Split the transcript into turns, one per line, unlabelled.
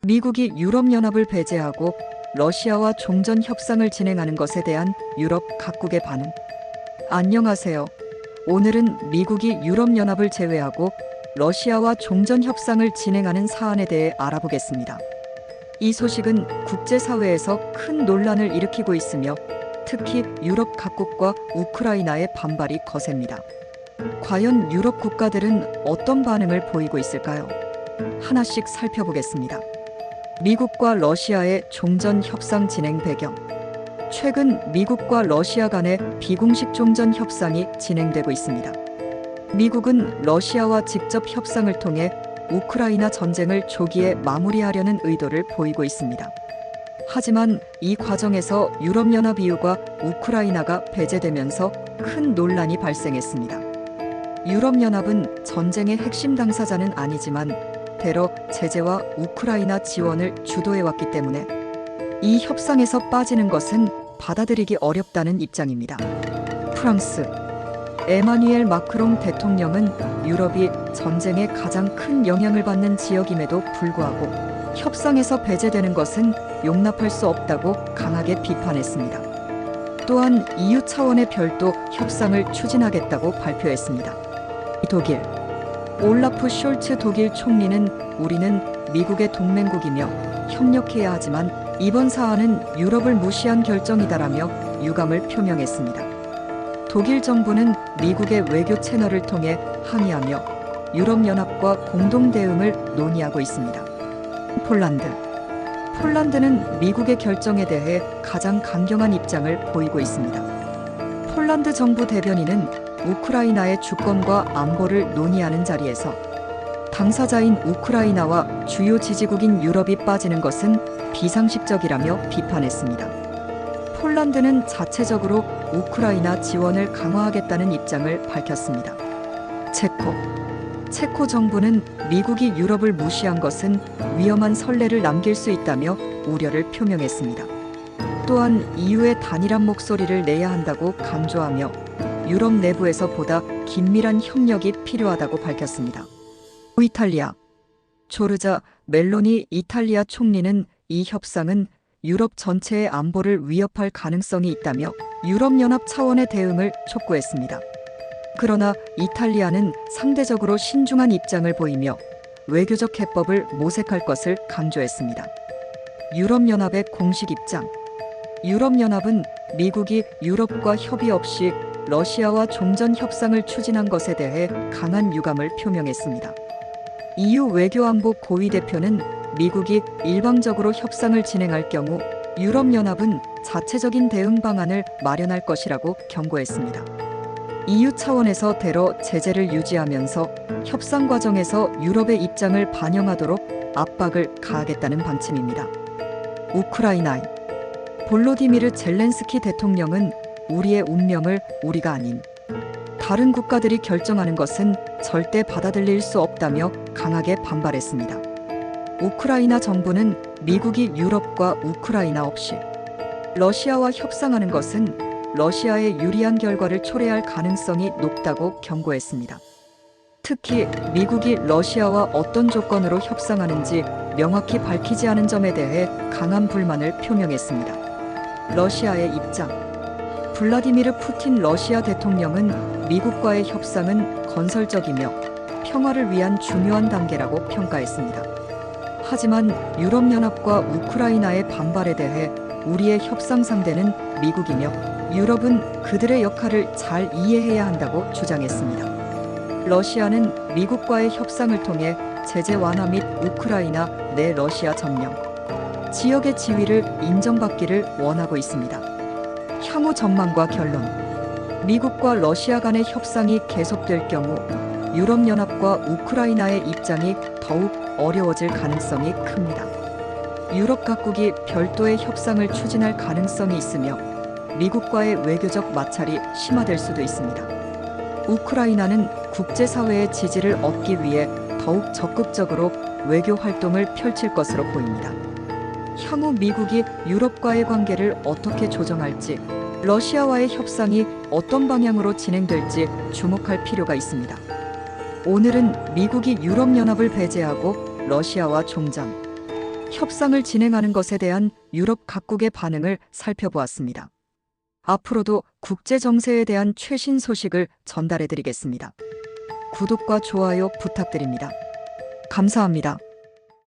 미국이 유럽연합을 배제하고 러시아와 종전 협상을 진행하는 것에 대한 유럽 각국의 반응. 안녕하세요. 오늘은 미국이 유럽연합을 제외하고 러시아와 종전 협상을 진행하는 사안에 대해 알아보겠습니다. 이 소식은 국제사회에서 큰 논란을 일으키고 있으며 특히 유럽 각국과 우크라이나의 반발이 거셉니다. 과연 유럽 국가들은 어떤 반응을 보이고 있을까요? 하나씩 살펴보겠습니다. 미국과 러시아의 종전 협상 진행 배경. 최근 미국과 러시아 간의 비공식 종전 협상이 진행되고 있습니다. 미국은 러시아와 직접 협상을 통해 우크라이나 전쟁을 조기에 마무리하려는 의도를 보이고 있습니다. 하지만 이 과정에서 유럽연합 이후가 우크라이나가 배제되면서 큰 논란이 발생했습니다. 유럽연합은 전쟁의 핵심 당사자는 아니지만 대러 제재와 우크라이나 지원을 주도해왔기 때문에 이 협상에서 빠지는 것은 받아들이기 어렵다는 입장입니다. 프랑스 에마뉘엘 마크롱 대통령은 유럽이 전쟁에 가장 큰 영향을 받는 지역임에도 불구하고 협상에서 배제되는 것은 용납할 수 없다고 강하게 비판했습니다. 또한 EU 차원의 별도 협상을 추진하겠다고 발표했습니다. 독일 올라프 숄츠 독일 총리는 우리는 미국의 동맹국이며 협력해야 하지만 이번 사안은 유럽을 무시한 결정이다라며 유감을 표명했습니다. 독일 정부는 미국의 외교 채널을 통해 항의하며 유럽연합과 공동 대응을 논의하고 있습니다. 폴란드는 미국의 결정에 대해 가장 강경한 입장을 보이고 있습니다. 폴란드 정부 대변인은 우크라이나의 주권과 안보를 논의하는 자리에서 당사자인 우크라이나와 주요 지지국인 유럽이 빠지는 것은 비상식적이라며 비판했습니다. 폴란드는 자체적으로 우크라이나 지원을 강화하겠다는 입장을 밝혔습니다. 체코 정부는 미국이 유럽을 무시한 것은 위험한 선례를 남길 수 있다며 우려를 표명했습니다. 또한 EU의 단일한 목소리를 내야 한다고 강조하며 유럽 내부에서 보다 긴밀한 협력이 필요하다고 밝혔습니다. 이탈리아 조르자 멜로니 이탈리아 총리는 이 협상은 유럽 전체의 안보를 위협할 가능성이 있다며 유럽연합 차원의 대응을 촉구했습니다. 그러나 이탈리아는 상대적으로 신중한 입장을 보이며 외교적 해법을 모색할 것을 강조했습니다. 유럽연합의 공식 입장. 유럽연합은 미국이 유럽과 협의 없이 러시아와 종전 협상을 추진한 것에 대해 강한 유감을 표명했습니다. EU 외교안보 고위 대표는 미국이 일방적으로 협상을 진행할 경우 유럽연합은 자체적인 대응 방안을 마련할 것이라고 경고했습니다. EU 차원에서 대러 제재를 유지하면서 협상 과정에서 유럽의 입장을 반영하도록 압박을 가하겠다는 방침입니다. 우크라이나 볼로디미르 젤렌스키 대통령은 우리의 운명을 우리가 아닌 다른 국가들이 결정하는 것은 절대 받아들일 수 없다며 강하게 반발했습니다. 우크라이나 정부는 미국이 유럽과 우크라이나 없이 러시아와 협상하는 것은 러시아의 유리한 결과를 초래할 가능성이 높다고 경고했습니다. 특히 미국이 러시아와 어떤 조건으로 협상하는지 명확히 밝히지 않은 점에 대해 강한 불만을 표명했습니다. 러시아의 입장. 블라디미르 푸틴 러시아 대통령은 미국과의 협상은 건설적이며 평화를 위한 중요한 단계라고 평가했습니다. 하지만 유럽연합과 우크라이나의 반발에 대해 우리의 협상 상대는 미국이며 유럽은 그들의 역할을 잘 이해해야 한다고 주장했습니다. 러시아는 미국과의 협상을 통해 제재 완화 및 우크라이나 내 러시아 점령, 지역의 지위를 인정받기를 원하고 있습니다. 향후 전망과 결론. 미국과 러시아 간의 협상이 계속될 경우 유럽연합과 우크라이나의 입장이 더욱 어려워질 가능성이 큽니다. 유럽 각국이 별도의 협상을 추진할 가능성이 있으며 미국과의 외교적 마찰이 심화될 수도 있습니다. 우크라이나는 국제사회의 지지를 얻기 위해 더욱 적극적으로 외교 활동을 펼칠 것으로 보입니다. 향후 미국이 유럽과의 관계를 어떻게 조정할지, 러시아와의 협상이 어떤 방향으로 진행될지 주목할 필요가 있습니다. 오늘은 미국이 유럽연합을 배제하고 러시아와 종전, 협상을 진행하는 것에 대한 유럽 각국의 반응을 살펴보았습니다. 앞으로도 국제 정세에 대한 최신 소식을 전달해 드리겠습니다. 구독과 좋아요 부탁드립니다. 감사합니다.